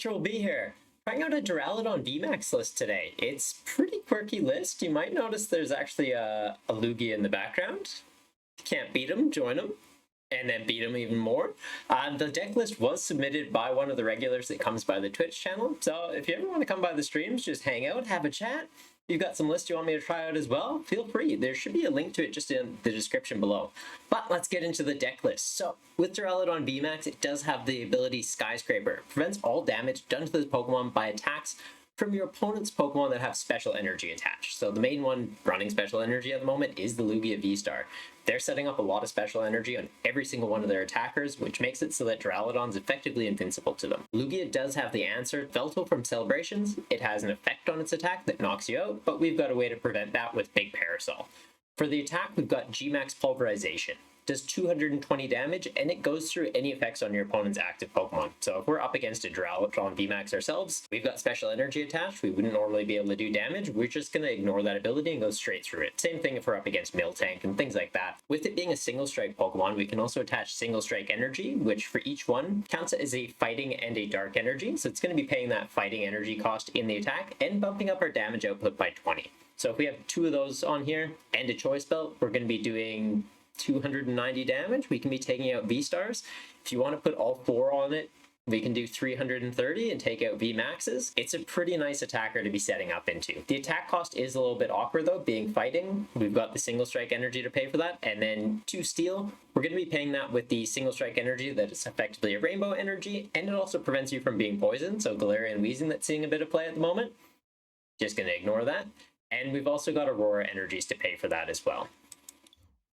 Master will be here, trying out a Duraludon Vmax list today. It's a pretty quirky list. You might notice there's actually a Lugia in the background. If you can't beat him, join him, and then beat him even more. The deck list was submitted by one of the regulars that comes by the Twitch channel, so if you ever want to come by the streams, just hang out, have a chat. If you've got some lists you want me to try out as well, feel free. There should be a link to it just in the description below. But let's get into the deck list. So with Duraludon Vmax, it does have the ability Skyscraper. Prevents all damage done to this Pokemon by attacks from your opponent's Pokemon that have special energy attached. So the main one running special energy at the moment is the Lugia V-STAR. They're setting up a lot of special energy on every single one of their attackers, which makes it so that Duraludon's effectively invincible to them. Lugia does have the answer, Velto from Celebrations. It has an effect on its attack that knocks you out, but we've got a way to prevent that with Big Parasol. For the attack, we've got Gmax Pulverization. Does 220 damage, and it goes through any effects on your opponent's active Pokemon. So if we're up against a Duraludon VMAX ourselves, we've got special energy attached, we wouldn't normally be able to do damage, we're just going to ignore that ability and go straight through it. Same thing if we're up against Miltank and things like that. With it being a single strike Pokemon, we can also attach single strike energy, which for each one counts as a fighting and a dark energy. So it's going to be paying that fighting energy cost in the attack and bumping up our damage output by 20. So if we have two of those on here and a choice belt, we're going to be doing 290 damage. We can be taking out V-Stars. If you want to put all four on it, we can do 330 and take out V-Maxes. It's a pretty nice attacker to be setting up into. The attack cost is a little bit awkward though, being fighting. We've got the single strike energy to pay for that, and then 2 steel. We're going to be paying that with the single strike energy that is effectively a rainbow energy, and it also prevents you from being poisoned, so Galarian Weezing that's seeing a bit of play at the moment. Just going to ignore that. And we've also got Aurora energies to pay for that as well.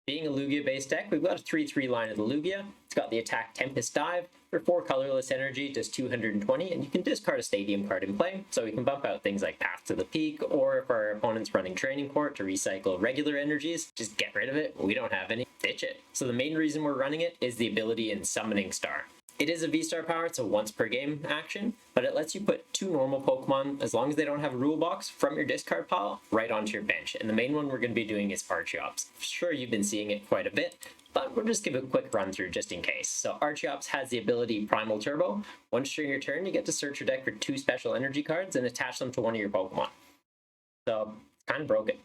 Being a Lugia-based deck, we've got a 3-3 line of the Lugia. It's got the attack Tempest Dive. For 4 colorless energy, does 220, and you can discard a stadium card in play, so we can bump out things like Path to the Peak, or if our opponent's running Training Court to recycle regular energies, just get rid of it. We don't have any. Ditch it. So the main reason we're running it is the ability in Summoning Star. It is a V-Star power, it's a once per game action, but it lets you put 2 normal Pokemon, as long as they don't have a rule box, from your discard pile right onto your bench. And the main one we're going to be doing is Archeops. Sure, you've been seeing it quite a bit, but we'll just give a quick run through just in case. So Archeops has the ability Primal Turbo. Once during your turn, you get to search your deck for 2 special energy cards and attach them to one of your Pokemon. So it's kind of broken.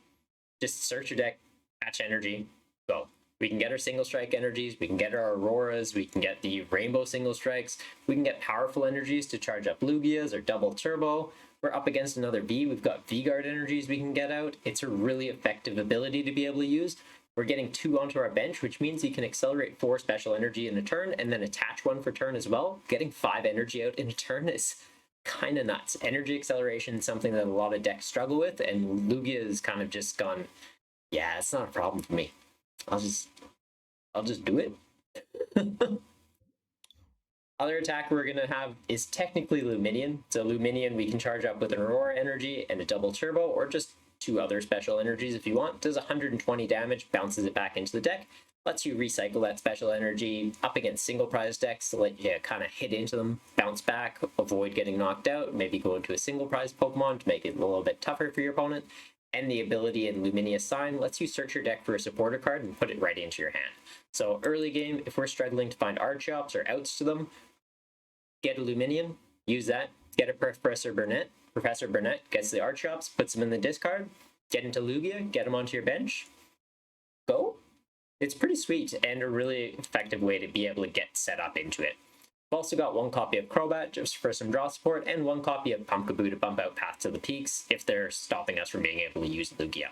Just search your deck, attach energy, go. We can get our single strike energies, we can get our Auroras, we can get the rainbow single strikes, we can get powerful energies to charge up Lugias or double turbo. We're up against another V, we've got V-Guard energies we can get out. It's a really effective ability to be able to use. We're getting 2 onto our bench, which means you can accelerate 4 special energy in a turn and then attach 1 for turn as well. Getting 5 energy out in a turn is kind of nuts. Energy acceleration is something that a lot of decks struggle with, and Lugia has kind of just gone, yeah, it's not a problem for me. I'll just do it. Other attack we're going to have is technically Lumineon. So Lumineon we can charge up with an Aurora energy and a double turbo, or just 2 other special energies if you want. Does 120 damage, bounces it back into the deck, lets you recycle that special energy up against single prize decks to let you kind of hit into them, bounce back, avoid getting knocked out, maybe go into a single prize Pokemon to make it a little bit tougher for your opponent. And the ability in Lumineous Sign lets you search your deck for a supporter card and put it right into your hand. So early game, if we're struggling to find Archeops or outs to them, get a Lumineon, use that, get a Professor Burnett. Professor Burnett gets the Archeops, puts them in the discard, get into Lugia, get them onto your bench, go. It's pretty sweet and a really effective way to be able to get set up into it. We've also got 1 copy of Crobat just for some draw support, and 1 copy of Pumpkaboo to bump out Path to the Peaks if they're stopping us from being able to use Lugia.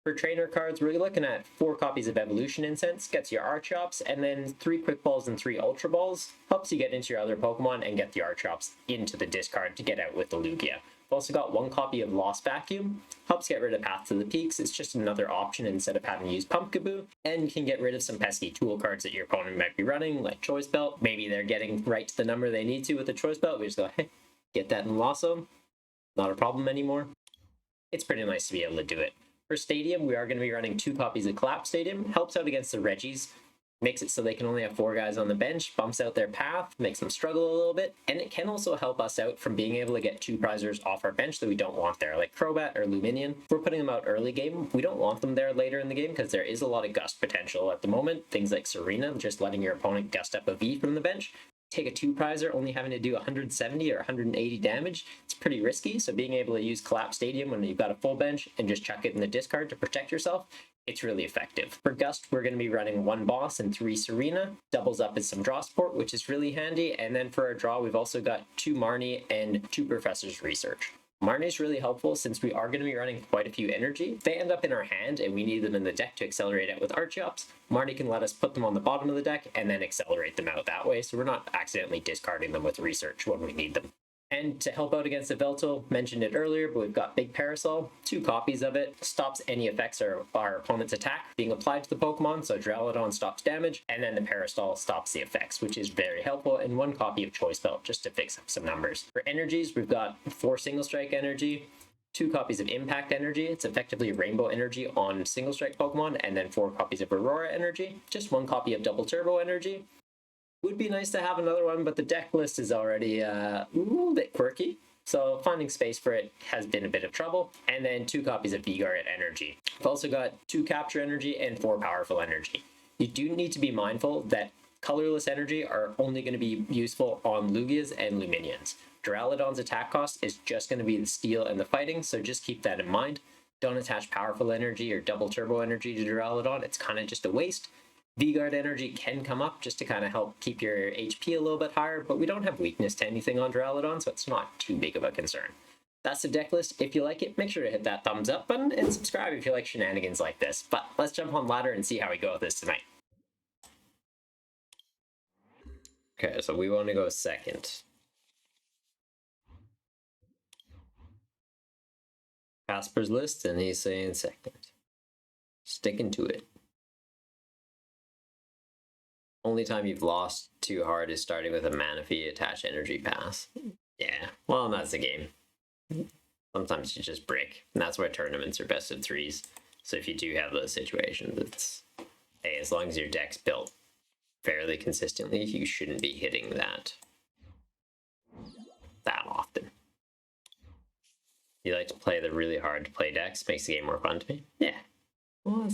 For trainer cards, we're looking at 4 copies of Evolution Incense, gets your Archeops, and then 3 Quick Balls and 3 Ultra Balls, helps you get into your other Pokemon and get the Archeops into the discard to get out with the Lugia. We've also got 1 copy of Lost Vacuum, helps get rid of Path to the Peaks. It's just another option instead of having to use Pumpkaboo, and you can get rid of some pesky tool cards that your opponent might be running, like Choice Belt. Maybe they're getting right to the number they need to with the Choice Belt. We just go, hey, get that and loss them. Not a problem anymore. It's pretty nice to be able to do it. For Stadium, we are going to be running 2 copies of Collapse Stadium. Helps out against the Reggies. Makes it so they can only have 4 guys on the bench, bumps out their path, makes them struggle a little bit, and it can also help us out from being able to get 2 prizers off our bench that we don't want there, like Crobat or Lumineon. If we're putting them out early game, we don't want them there later in the game because there is a lot of gust potential at the moment. Things like Serena, just letting your opponent gust up a V from the bench. take a 2-prizer only having to do 170 or 180 damage, it's pretty risky. So being able to use Collapse Stadium when you've got a full bench and just chuck it in the discard to protect yourself, it's really effective. For Gust, we're going to be running 1 Boss and 3 Serena, doubles up as some draw support, which is really handy. And then for our draw, we've also got 2 Marnie and 2 Professor's Research. Marnie is really helpful since we are going to be running quite a few energy. If they end up in our hand and we need them in the deck to accelerate out with Archeops, Marnie can let us put them on the bottom of the deck and then accelerate them out that way, so we're not accidentally discarding them with Research when we need them. And to help out against the Veltal, mentioned it earlier, but we've got Big Parasol, 2 copies of it, stops any effects or our opponent's attack being applied to the Pokemon, so Duraludon stops damage, and then the Parasol stops the effects, which is very helpful, and 1 copy of Choice Belt just to fix up some numbers. For energies, we've got 4 Single Strike energy, 2 copies of Impact energy, it's effectively Rainbow energy on Single Strike Pokemon, and then 4 copies of Aurora energy, just 1 copy of Double Turbo energy. Would be nice to have another one, but the deck list is already a little bit quirky, so finding space for it has been a bit of trouble. And then 2 copies of V-Guard energy. We've also got 2 Capture energy and 4 Powerful energy. You do need to be mindful that colorless energy are only going to be useful on Lugias and Lumineons. Duraludon's attack cost is just going to be the steel and the fighting, so just keep that in mind. Don't attach Powerful energy or Double Turbo energy to Duraludon, it's kind of just a waste. V-Guard energy can come up just to kind of help keep your HP a little bit higher, but we don't have weakness to anything on Duraludon, so it's not too big of a concern. That's the deck list. If you like it, make sure to hit that thumbs up button and subscribe if you like shenanigans like this. But let's jump on ladder and see how we go with this tonight. Okay, so we want to go second. Casper's list, and he's saying second. Sticking to it. Only time you've lost too hard is starting with a Manaphy attached energy pass. Yeah, well, that's the game. Sometimes you just break, and that's why tournaments are best of 3s. So if you do have those situations, it's, hey, as long as your deck's built fairly consistently, you shouldn't be hitting that often. You like to play the really hard to play decks, makes the game more fun to me. Yeah, well,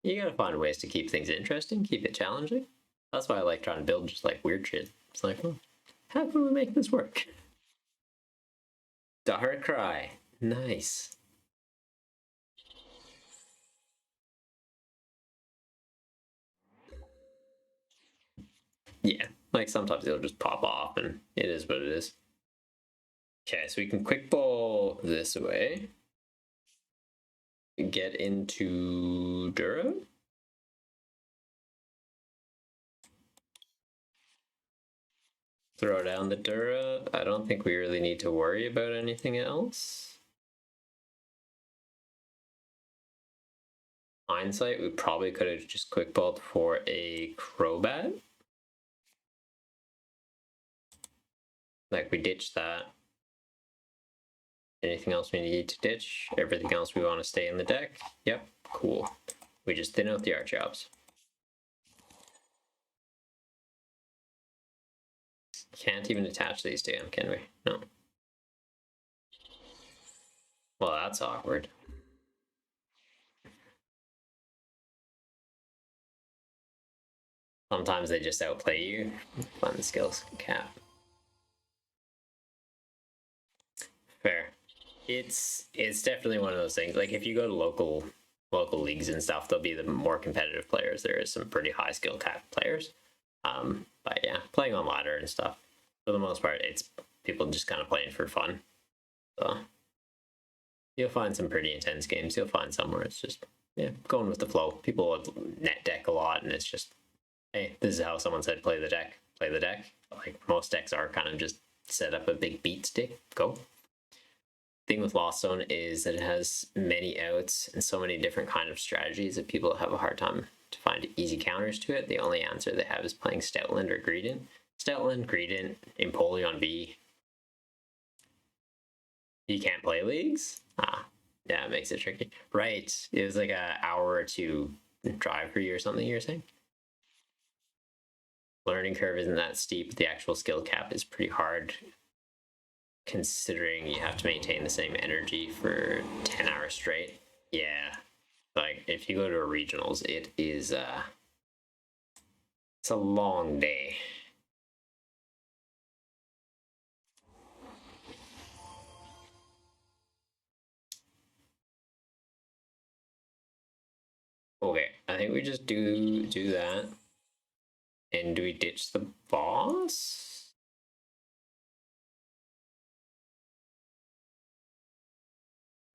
you gotta find ways to keep things interesting, keep it challenging. That's why I like trying to build just like weird shit. It's like, well, how can we make this work? Darkrai, nice. Yeah, like sometimes it'll just pop off and it is what it is. Okay, so we can quick ball this away. Get into Dura. Throw down the Dura. I don't think we really need to worry about anything else. Hindsight, we probably could have just quick balled for a Crobat. Like, we ditched that. Anything else we need to ditch? Everything else we want to stay in the deck? Yep, cool. We just thin out the Archeops. Can't even attach these to him, can we? No. Well, that's awkward. Sometimes they just outplay you. Fun skills cap. Fair. It's definitely one of those things. Like if you go to local leagues and stuff, they'll be the more competitive players. There is some pretty high skill cap players. But yeah, playing on ladder and stuff, for the most part, it's people just kind of playing for fun. So you'll find some pretty intense games. You'll find some where it's just, yeah, going with the flow. People net deck a lot, and it's just, hey, this is how someone said play the deck. Play the deck. Like most decks are kind of just set up a big beat stick, go. Thing with Lost Zone is that it has many outs and so many different kind of strategies that people have a hard time to find easy counters to it. The only answer they have is playing Stoutland or Greedent. Stoutland, Greedent, Empoleon V. You can't play leagues? Yeah, it makes it tricky. Right, it was like an hour or 2 drive for you or something, you're saying? Learning curve isn't that steep, but the actual skill cap is pretty hard, considering you have to maintain the same energy for 10 hours straight. Yeah, like if you go to a regionals, it is it's a long day. Okay, I think we just do that. And do we ditch the boss?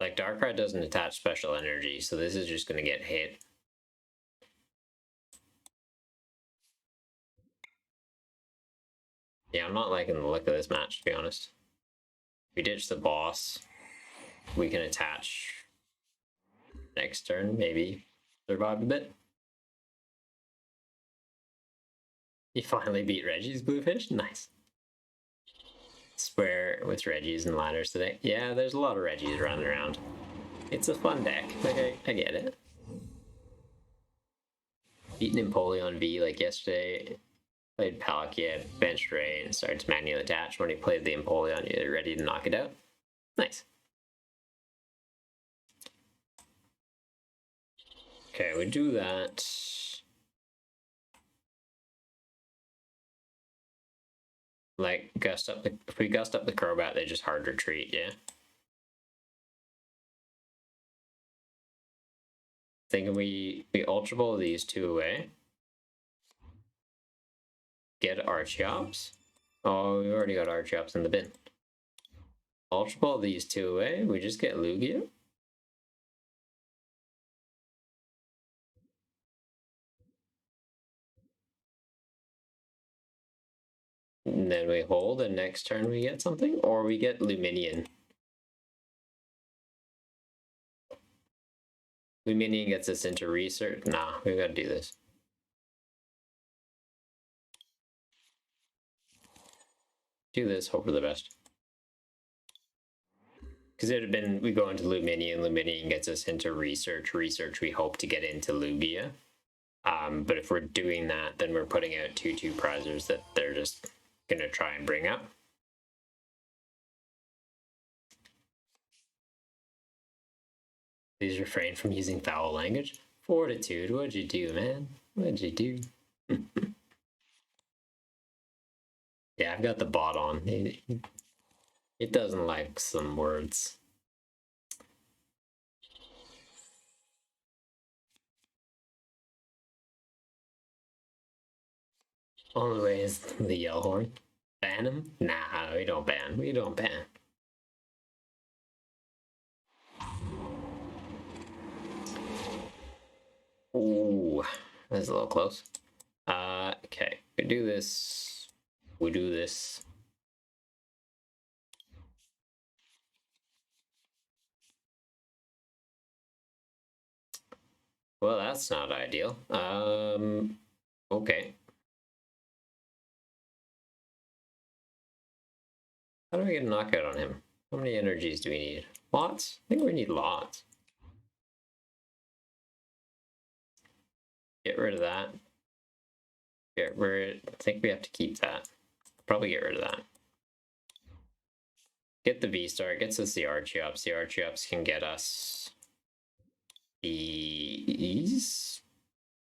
Like, Darkrai doesn't attach special energy, so this is just going to get hit. Yeah, I'm not liking the look of this match, to be honest. We ditch the boss. We can attach next turn, maybe survive a bit. You finally beat Reggie's Bluefish? Nice. Swear with Reggies and ladders today. Yeah, there's a lot of Reggies running around. It's a fun deck. Like, I get it. Beating Empoleon V like yesterday. Played Palkia, benched Ray, and started to manually attach. When he played the Empoleon, you're ready to knock it out. Nice. Okay, we do that. Like, if we gust up the Crobat, they just hard retreat, yeah? Thinking we Ultra Ball these two away. Get Archeops. Oh, we already got Archeops in the bin. Ultra Ball these two away. We just get Lugia. And then we hold, and next turn we get something, or we get Lumineon. Lumineon gets us into research. Nah, we gotta do this. Do this, hope for the best. Because it would have been, we go into Lumineon, Lumineon gets us into research, we hope to get into Lugia. But if we're doing that, then we're putting out 2/2 prizers that they're just gonna try and bring up. Please refrain from using foul language. Fortitude, what'd you do, man? What'd you do? Yeah, I've got the bot on. It doesn't like some words. Only way is the yell horn. Ban him? Nah, we don't ban. We don't ban. Ooh, that's a little close. Okay, we do this. We do this. Well, that's not ideal. Okay. How do we get a knockout on him? How many energies do we need? Lots? I think we need lots. Get rid of that. Get rid. I think we have to keep that. Probably get rid of that. Get the V-Star. It gets us the Archeops. The Archeops can get us these.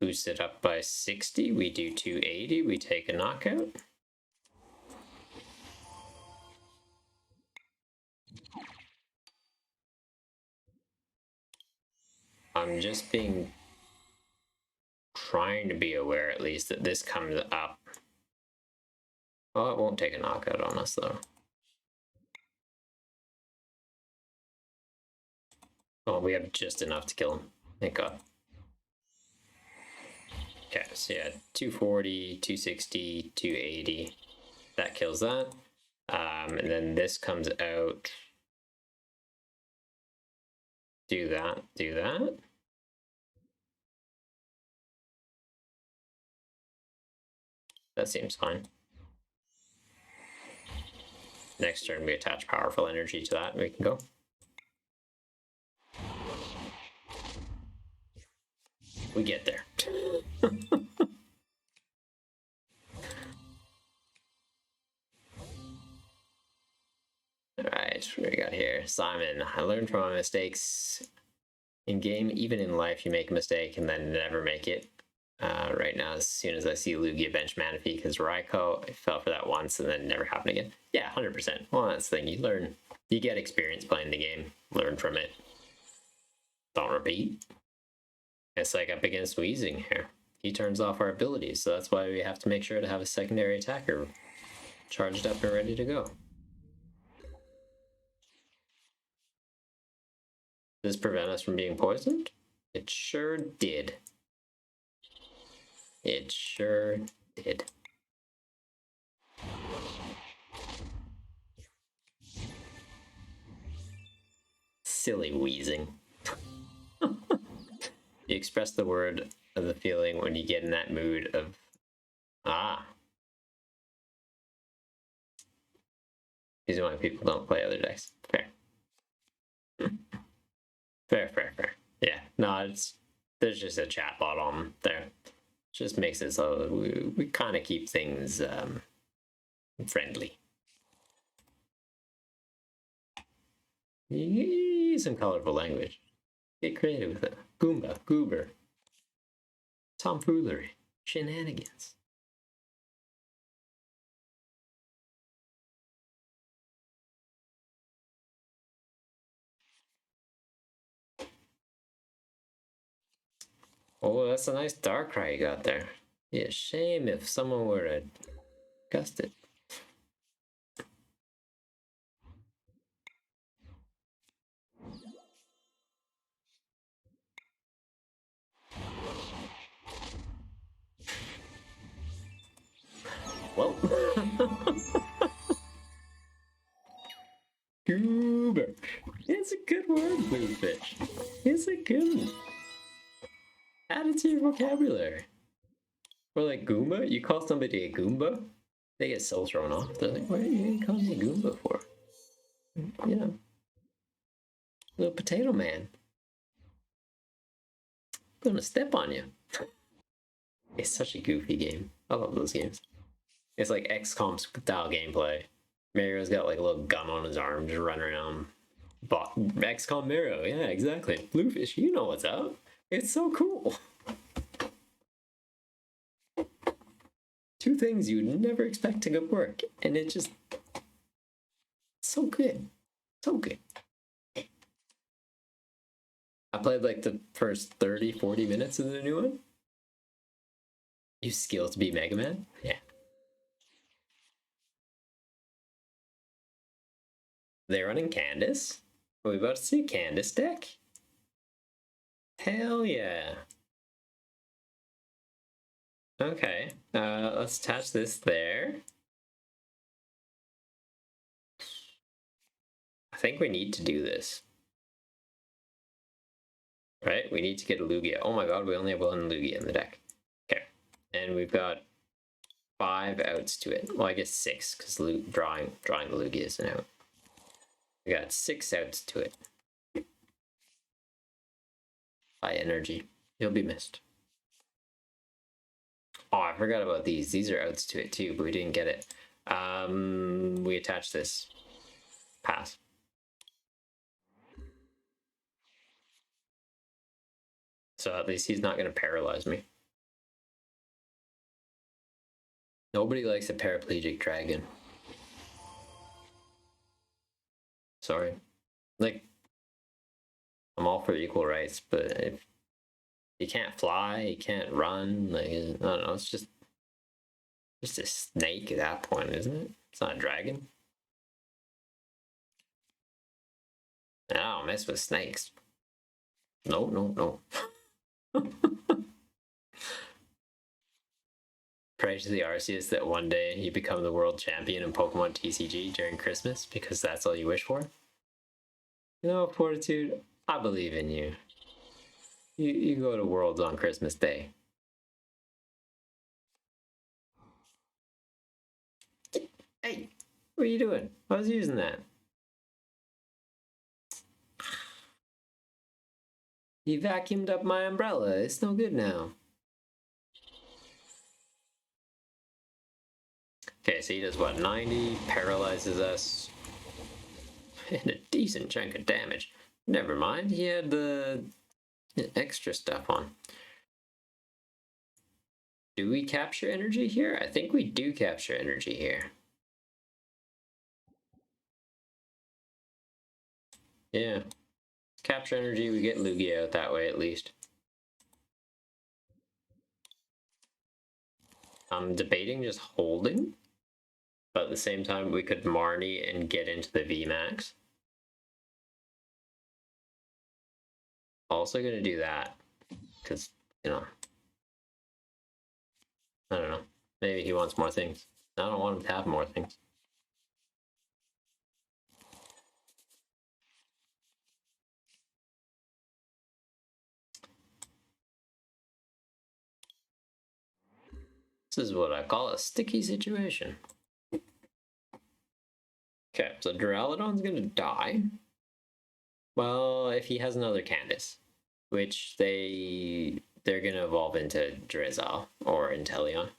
Boost it up by 60. We do 280. We take a knockout. I'm just trying to be aware at least that this comes up. Oh, it won't take a knockout on us though. Oh, we have just enough to kill him. Thank God. Okay, so yeah, 240, 260, 280. That kills that. And then this comes out. Do that, do that. That seems fine. Next turn, we attach powerful energy to that, and we can go. We get there. Alright, what do we got here? Simon, I learned from my mistakes in game. Even in life, you make a mistake and then never make it. Right now, as soon as I see Lugia bench Manaphy because Raikou, I fell for that once and then never happened again. Yeah, 100%. Well, that's the thing. You learn. You get experience playing the game. Learn from it. Don't repeat. It's like up against Weezing here. He turns off our abilities, so that's why we have to make sure to have a secondary attacker charged up and ready to go. Does this prevent us from being poisoned? It sure did. It sure did. Silly Weezing. You express the word of the feeling when you get in that mood of, ah. These are why people don't play other decks. Fair. Fair. Yeah, no, there's just a chat bot on there. Just makes it so we kind of keep things friendly. You use some colorful language. Get creative with it. Goomba, goober, tomfoolery, shenanigans. Oh, that's a nice Darkrai you got there. Yeah, shame if someone were to gust it. Well. Goober. It's a good word, Bluefish. It's a good one. Add it to your vocabulary. Or like Goomba, you call somebody a Goomba, they get so thrown off. They're like, what are you calling me Goomba for? You know, little potato man. Gonna step on you. It's such a goofy game. I love those games. It's like XCOM style gameplay. Mario's got like a little gun on his arm, just running around. XCOM Mario, yeah, exactly. Bluefish, you know what's up. It's so cool. Two things you would never expect to go work, and it just so good. So good. I played like the first 30-40 minutes of the new one. Use skill to beat Mega Man? Yeah. They're running Candace? Are we about to see a Candace deck? Hell yeah. Okay, let's attach this there. I think we need to do this. Right? We need to get a Lugia. Oh my god, we only have one Lugia in the deck. Okay. And we've got 5 outs to it. Well, I guess 6, because drawing the Lugia is an out. We got 6 outs to it. High energy. You'll be missed. Oh, I forgot about these. These are outs to it too, but we didn't get it. We attach this. Pass. So at least he's not going to paralyze me. Nobody likes a paraplegic dragon. Sorry. Like, I'm all for equal rights, but if you can't fly, you can't run, like, I don't know, it's just a snake at that point, isn't it? It's not a dragon. I don't mess with snakes. No. Pray to the Arceus that one day you become the world champion in Pokemon TCG during Christmas, because that's all you wish for. No, Fortitude, I believe in you. You go to Worlds on Christmas Day. Hey, what are you doing? I was using that. You vacuumed up my umbrella. It's no good now. Okay, so he does what? 90, paralyzes us. And a decent chunk of damage. Never mind, he had the extra stuff on. Do we capture energy here? I think we do capture energy here. Yeah. Capture energy, we get Lugia out that way at least. I'm debating just holding, but at the same time we could Marnie and get into the VMAX. Also gonna do that, because, you know, I don't know. Maybe he wants more things. I don't want him to have more things. This is what I call a sticky situation. Okay, so Duraludon's gonna die. Well, if he has another Candace, which they're gonna evolve into Drizzle or Inteleon.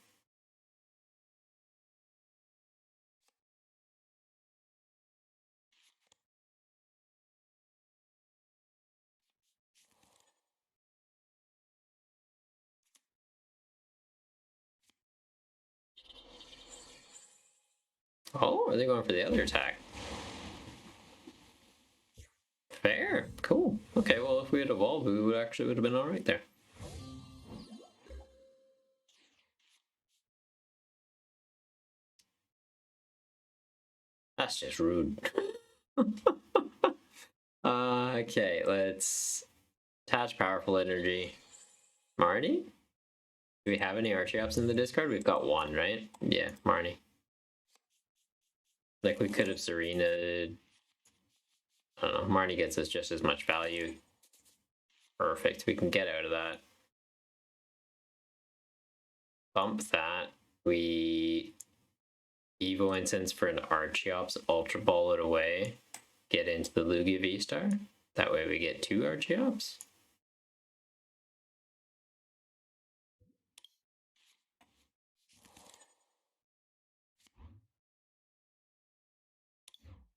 Oh, are they going for the other attack? Fair. Cool. Okay, well, if we had evolved, we would have been all right there. That's just rude. Okay, let's attach powerful energy. Marnie? Do we have any Archeops in the discard? We've got one, right? Yeah, Marnie. Like, we could have Serena'd. I don't know, Marnie gets us just as much value. Perfect, we can get out of that. Bump that. We Evo Incense for an Archeops, Ultra Ball it away. Get into the Lugia VSTAR. That way we get 2 Archeops.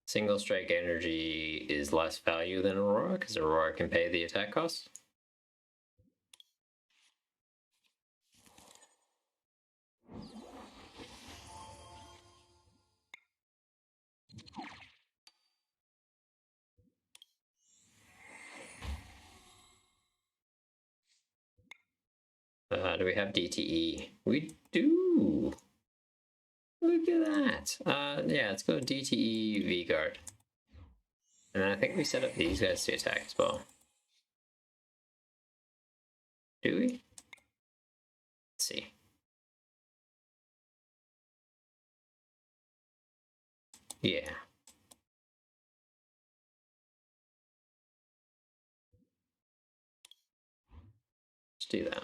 Single strike energy is less value than Aurora because Aurora can pay the attack cost. Do we have DTE? We do. Look at that. Yeah, let's go DTE V-Guard. And then I think we set up these guys to attack as well. Do we? Let's see. Yeah. Let's do that.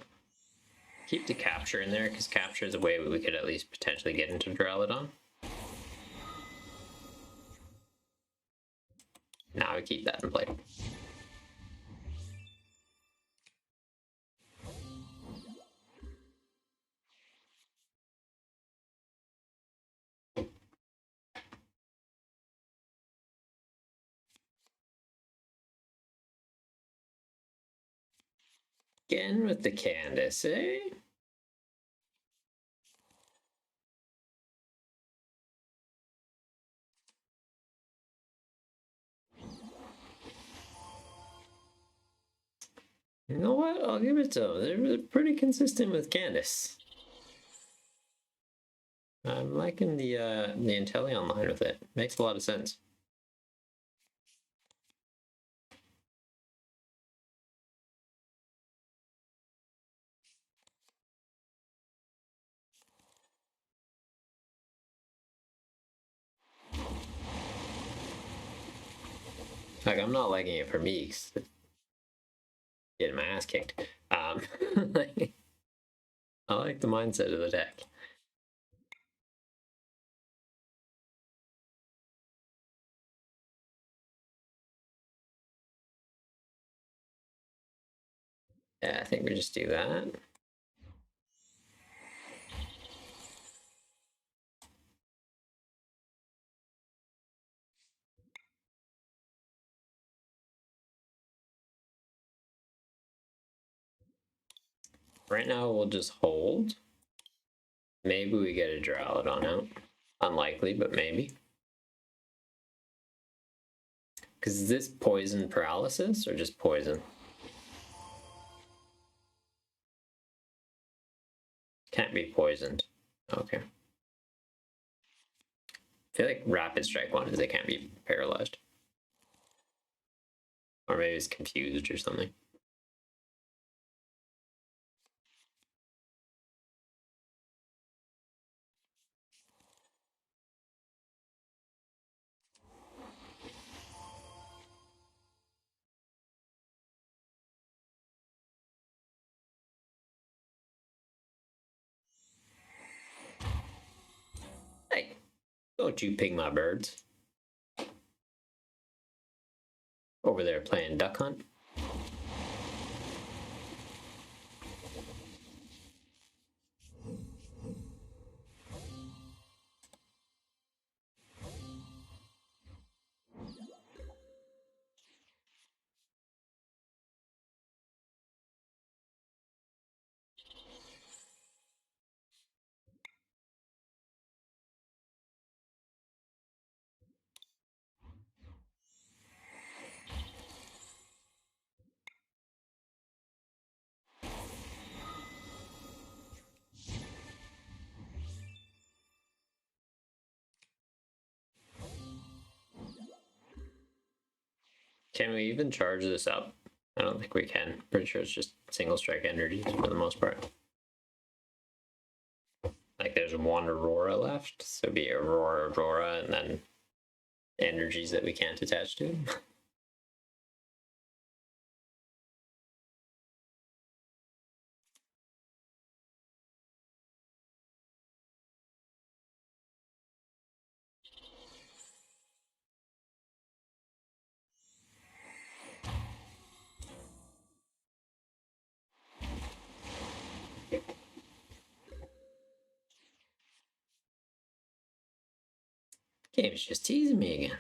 Keep the capture in there, because capture is a way we could at least potentially get into Duraludon. Now we keep that in play. Again with the Candace, eh? You know what? I'll give it to them. They're pretty consistent with Candace. I'm liking the Inteleon line with it. Makes a lot of sense. Like, I'm not liking it for me, because getting my ass kicked. I like the mindset of the deck. Yeah, I think we just do that. Right now, we'll just hold. Maybe we get a Duraludon out. Unlikely, but maybe. Because is this poison paralysis or just poison? Can't be poisoned. Okay. I feel like Rapid Strike one is they can't be paralyzed. Or maybe it's confused or something. Hey, don't you ping my birds. Over there playing Duck Hunt. Can we even charge this up? I don't think we can. Pretty sure it's just single strike energies for the most part. Like there's one Aurora left, so it'd be Aurora, and then energies that we can't attach to. Game's just teasing me again.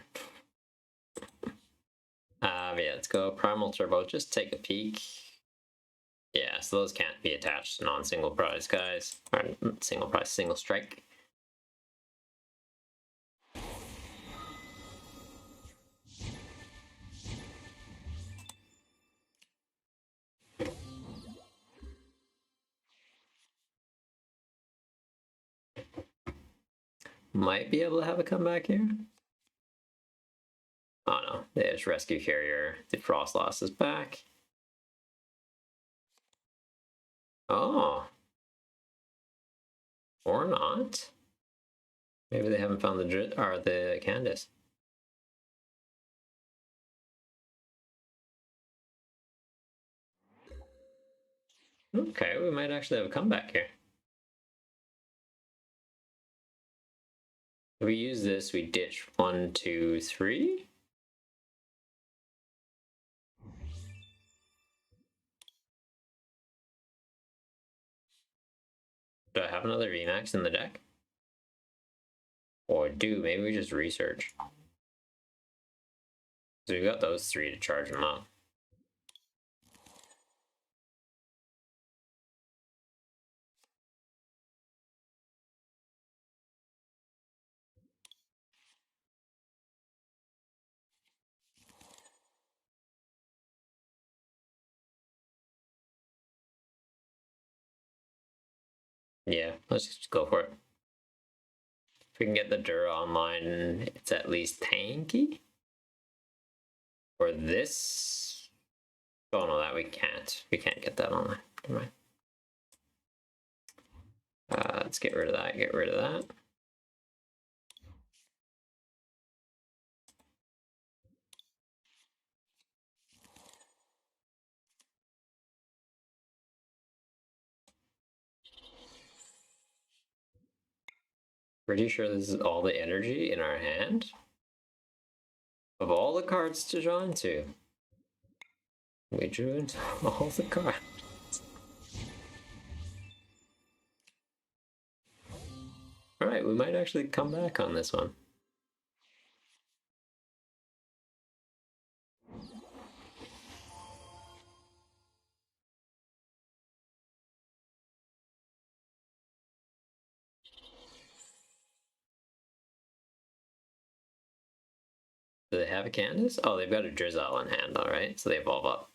Yeah, let's go Primal Turbo. Just take a peek. Yeah, so those can't be attached to non-single prize guys. Or single prize, single strike. Might be able to have a comeback here. Oh no, there's Rescue Carrier. The Froslass is back. Oh. Or not. Maybe they haven't found the Candace. Okay, we might actually have a comeback here. If we use this, we ditch 1, 2, 3. Do I have another VMAX in the deck? Or maybe we just research. So we got those 3 to charge them up. Yeah, let's just go for it. If we can get the Dura online, it's at least tanky. For this... Oh no, that we can't. We can't get that online. Never mind. Let's get rid of that, get rid of that. Pretty sure this is all the energy in our hand. Of all the cards to draw into, we drew into all the cards. Alright, we might actually come back on this one. Do they have a Candace? Oh, they've got a Drizzle in hand, alright, so they evolve up.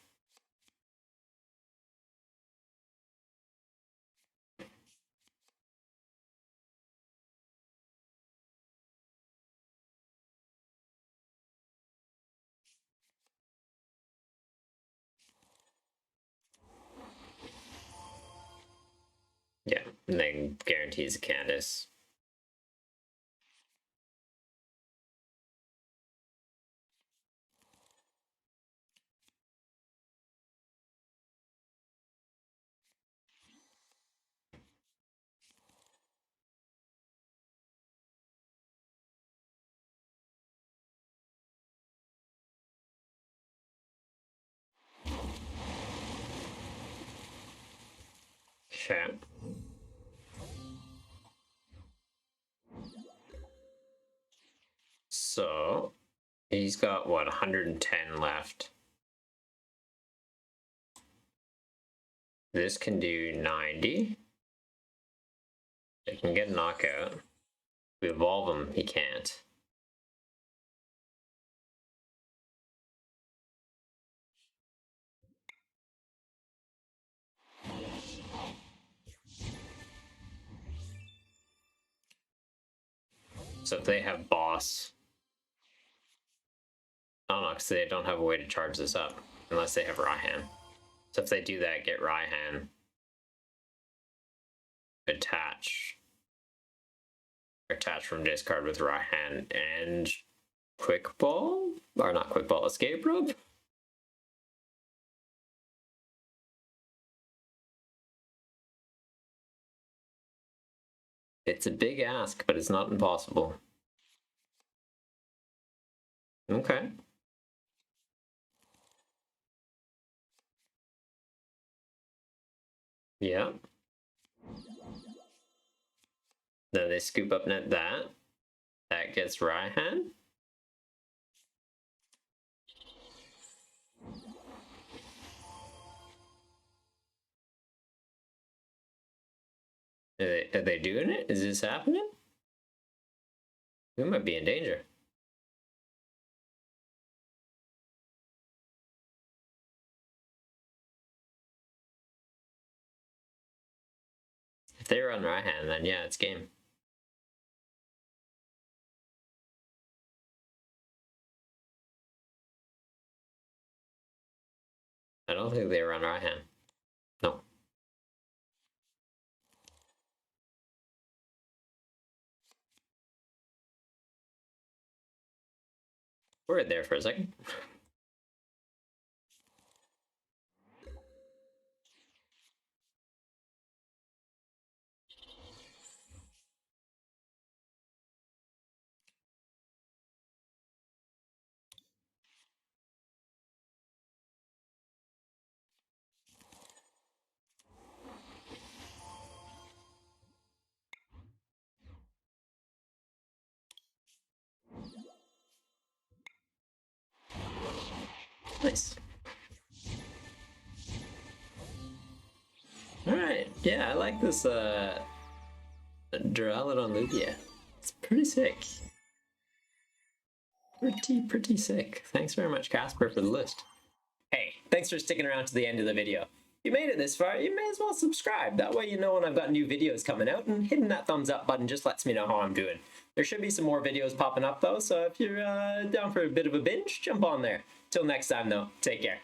And then guarantees a Candace. Okay. So he's got what, 110 left. This can do 90. It can get a knockout. If we evolve him, he can't. So if they have boss, oh no, because they don't have a way to charge this up unless they have Raihan. So if they do that, get Raihan, attach from discard with Raihan and Quick Ball, or not Quick Ball, Escape Rope. It's a big ask, but it's not impossible. Okay. Yeah. Then they scoop up net that. That gets Raihan. Are they doing it? Is this happening? We might be in danger. If they run Raihan, then yeah, it's game. I don't think they run Raihan. No. Worried there for a second. Nice. Alright, yeah, I like this Duraludon Lugia. It's pretty sick. Pretty sick. Thanks very much, Casper, for the list. Hey, thanks for sticking around to the end of the video. If you made it this far, you may as well subscribe. That way you know when I've got new videos coming out, and hitting that thumbs up button just lets me know how I'm doing. There should be some more videos popping up though, so if you're down for a bit of a binge, jump on there. Till next time though, take care.